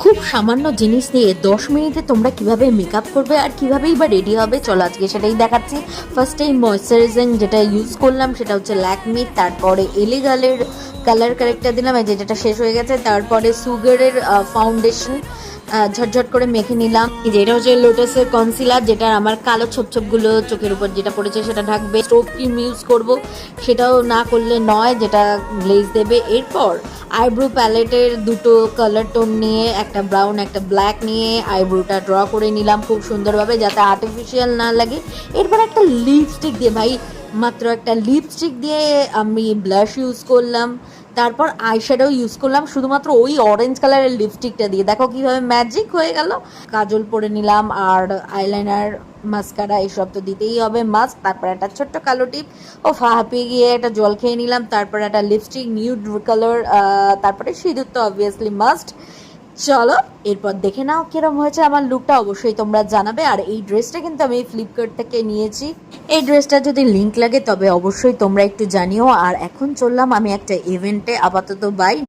খুব সামান্য জিনিস দিয়ে 10 মিনিটে তোমরা কিভাবে মেকআপ করবে আর কিভাবেই বা রেডি হবে, চলো আজকে সেটাই দেখাচ্ছি। ফার্স্টেই ময়শ্চারাইজিং যেটা ইউজ করলাম সেটা হচ্ছে ল্যাকমি, তারপরে এলিগালের কালার কারেক্টার দিলাম, এই যেটা শেষ হয়ে গেছে। তারপরে সুগারের ফাউন্ডেশন ঝটঝট করে মেখে নিলাম। যেটা হচ্ছে লোটাসের কনসিলার, যেটা আমার কালো ছোপ ছোপগুলো চোখের উপর যেটা পড়েছে সেটা ঢাকবে। স্টোভ ক্রিম ইউজ করব, সেটাও না করলে নয়, যেটা গ্লেজ দেবে। এরপর আইব্রো প্যালেটের দুটো কালার টোন নিয়ে, একটা ব্রাউন একটা ব্ল্যাক নিয়ে আইব্রোটা ড্র করে নিলাম খুব সুন্দরভাবে, যাতে আর্টিফিশিয়াল না লাগে। এরপর একটা লিপস্টিক দিয়ে, ভাই মাত্র একটা লিপস্টিক দিয়ে আমি ব্লাশ ইউজ করলাম। তারপর আইশ্যাডো ইউজ করলাম শুধুমাত্র ওই অরেঞ্জ কালারের লিপস্টিকটা দিয়ে, দেখো কিভাবে ম্যাজিক হয়ে গেল। কাজল পরে নিলাম, আর আইলাইনার মাস্কারা এসব তো দিতেই হবে মাস্ক। তারপর একটা ছোট্ট কালো টিপ, ও হাঁপিয়ে গিয়ে একটা জল খেয়ে নিলাম। তারপর একটা লিপস্টিক নিউড কালার, তারপরে সিঁদুর তো অবভিয়াসলি মাস্ট। চলো এরপর দেখে নাও কিরম হয়েছে আমার লুকটা, অবশ্যই তোমরা জানাবে। আর এই ড্রেসটা কিন্তু আমি ফ্লিপকার্ট থেকে নিয়েছি। এই ড্রেসটা যদি লিংক লাগে তবে অবশ্যই তোমরা একটু জানিও। আর এখন চললাম আমি একটা ইভেন্টে, আপাতত বাই।